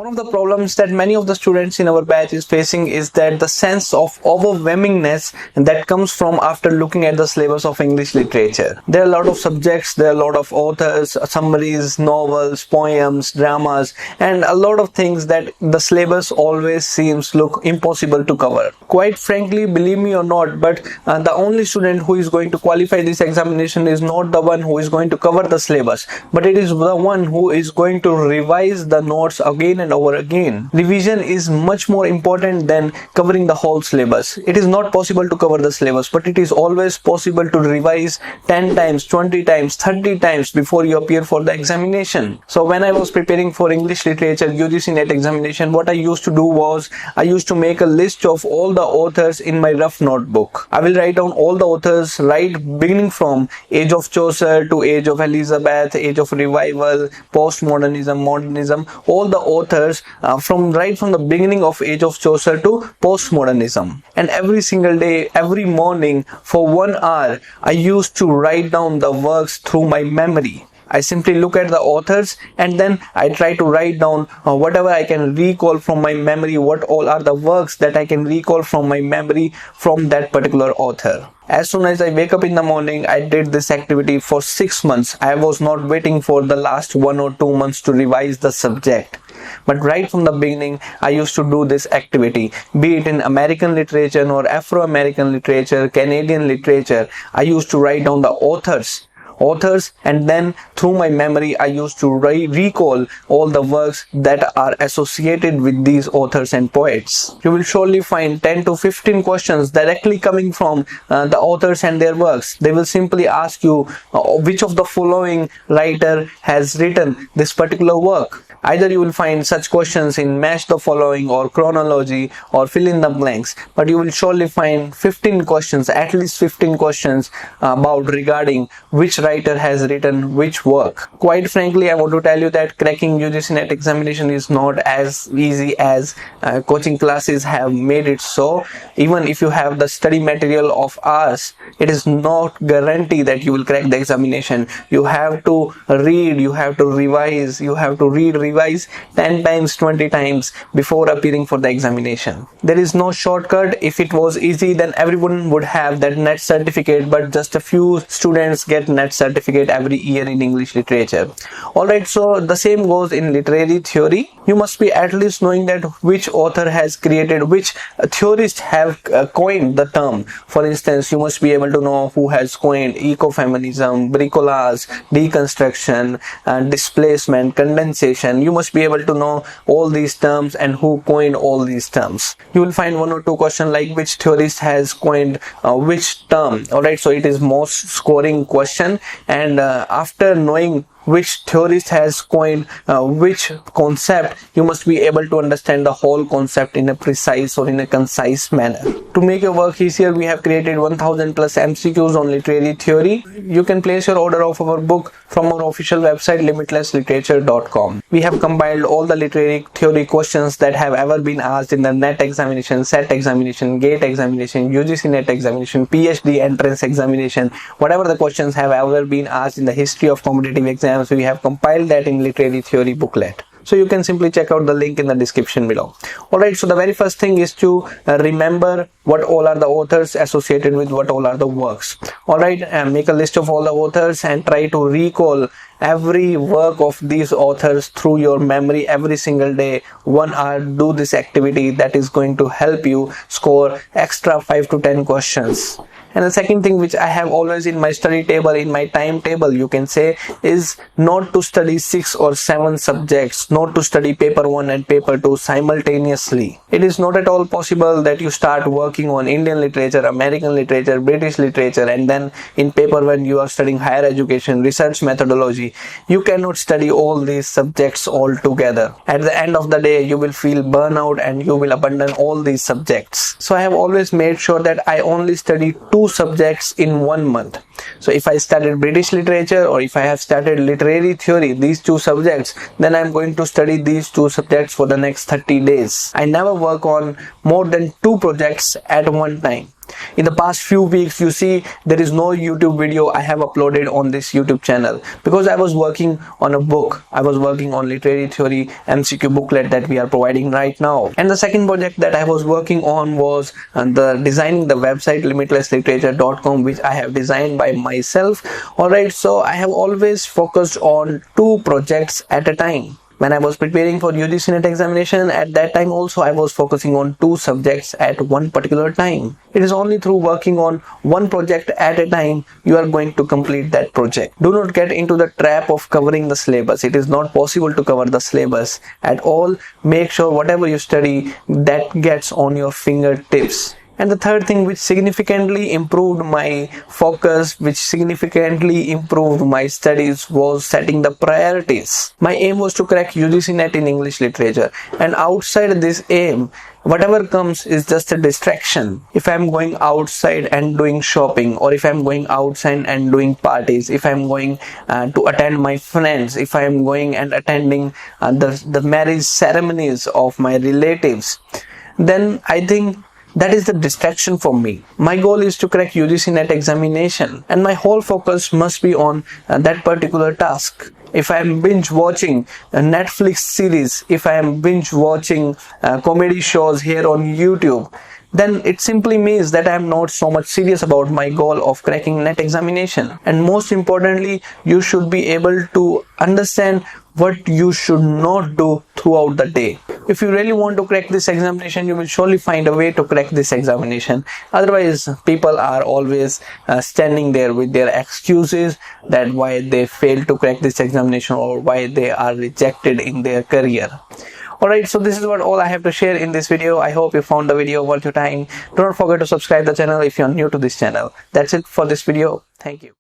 One of the problems that many of the students in our batch is facing is that the sense of overwhelmingness that comes from after looking at the syllabus of English literature. There are a lot of subjects, there are a lot of authors, summaries, novels, poems, dramas, and a lot of things that the syllabus always seems look impossible to cover. Quite frankly, believe me or not, but the only student who is going to qualify this examination is not the one who is going to cover the syllabus, but it is the one who is going to revise the notes again and over again. Revision is much more important than covering the whole syllabus. It is not possible to cover the syllabus, but it is always possible to revise 10 times, 20 times, 30 times before you appear for the examination. So when I was preparing for English Literature UGC-NET examination, what I used to do was I used to make a list of all the authors in my rough notebook. I will write down all the authors right beginning from Age of Chaucer to Age of Elizabeth, Age of Revival, Postmodernism, Modernism, all the authors from the beginning of Age of Chaucer to Postmodernism. And every single day, every morning for 1 hour, I used to write down the works through my memory. I simply look at the authors and then I try to write down whatever I can recall from my memory, what all are the works that I can recall from my memory from that particular author. As soon as I wake up in the morning, I did this activity for 6 months. I was not waiting for the last 1 or 2 months to revise the subject. But right from the beginning, I used to do this activity, be it in American literature or Afro-American literature, Canadian literature. I used to write down the authors, and then through my memory I used to recall all the works that are associated with these authors and poets. You will surely find 10 to 15 questions directly coming from the authors and their works. They will simply ask you which of the following writer has written this particular work. Either you will find such questions in match the following or chronology or fill in the blanks, but you will surely find 15 questions, at least 15 questions about regarding which writer has written which work. Quite frankly, I want to tell you that cracking UGC-NET examination is not as easy as coaching classes have made it so. Even if you have the study material of ours, it is not guarantee that you will crack the examination. You have to read, you have to revise, you have to revise 10 times, 20 times before appearing for the examination. There is no shortcut. If it was easy, then everyone would have that NET certificate, but just a few students get NET certificate every year in English literature. Alright, so the same goes in literary theory. You must be at least knowing that which author has created, which theorists have coined the term. For instance, you must be able to know who has coined ecofeminism, bricolage, deconstruction, displacement, condensation. You must be able to know all these terms and who coined all these terms. You will find 1 or 2 questions like which theorist has coined which term. Alright, so it is most scoring question, and after knowing which theorist has coined which concept, you must be able to understand the whole concept in a precise or in a concise manner. To make your work easier, we have created 1000 plus MCQs on literary theory. You can place your order of our book from our official website limitlessliterature.com. We have compiled all the literary theory questions that have ever been asked in the NET examination, SET examination, GATE examination, UGC-NET examination, PhD entrance examination. Whatever the questions have ever been asked in the history of competitive exams, so we have compiled that in literary theory booklet. So you can simply check out the link in the description below. Alright, so the very first thing is to remember what all are the authors associated with what all are the works. Alright, make a list of all the authors and try to recall every work of these authors through your memory every single day. 1 hour, do this activity that is going to help you score extra 5 to 10 questions. And the second thing which I have always in my study table, in my timetable you can say, is not to study 6 or 7 subjects, not to study paper 1 and paper 2 simultaneously. It is not at all possible that you start working on Indian literature, American literature, British literature, and then in paper 1 you are studying higher education, research methodology. You cannot study all these subjects all together. At the end of the day, you will feel burnout and you will abandon all these subjects. So I have always made sure that I only study 2 subjects in 1 month. So if I studied British literature or if I have started literary theory, these 2 subjects, then I'm going to study these 2 subjects for the next 30 days. I never work on more than 2 projects at one time. In the past few weeks, you see there is no YouTube video I have uploaded on this YouTube channel because I was working on a book. I was working on literary theory MCQ booklet that we are providing right now. And the second project that I was working on was designing the website limitlessliterature.com, which I have designed by myself. Alright, so I have always focused on 2 projects at a time. When I was preparing for UGC-NET examination, at that time also I was focusing on 2 subjects at one particular time. It is only through working on one project at a time you are going to complete that project. Do not get into the trap of covering the syllabus. It is not possible to cover the syllabus at all. Make sure whatever you study, that gets on your fingertips. And the third thing which significantly improved my focus, which significantly improved my studies, was setting the priorities. My aim was to crack UGC-NET in English literature, and outside this aim, whatever comes is just a distraction. If I'm going outside and doing shopping, or if I'm going outside and doing parties, if I'm going to attend my friends, if I'm going and attending the marriage ceremonies of my relatives, then I think that is the distraction for me. My goal is to crack UGC-NET examination, and my whole focus must be on that particular task. If I am binge watching a Netflix series, if I am binge watching comedy shows here on YouTube, then it simply means that I am not so much serious about my goal of cracking NET examination. And most importantly, you should be able to understand what you should not do throughout the day. If you really want to crack this examination, you will surely find a way to crack this examination. Otherwise, people are always standing there with their excuses that why they failed to crack this examination or why they are rejected in their career. Alright, so this is all I have to share in this video. I hope you found the video worth your time. Do not forget to subscribe the channel if you are new to this channel. That's it for this video. Thank you.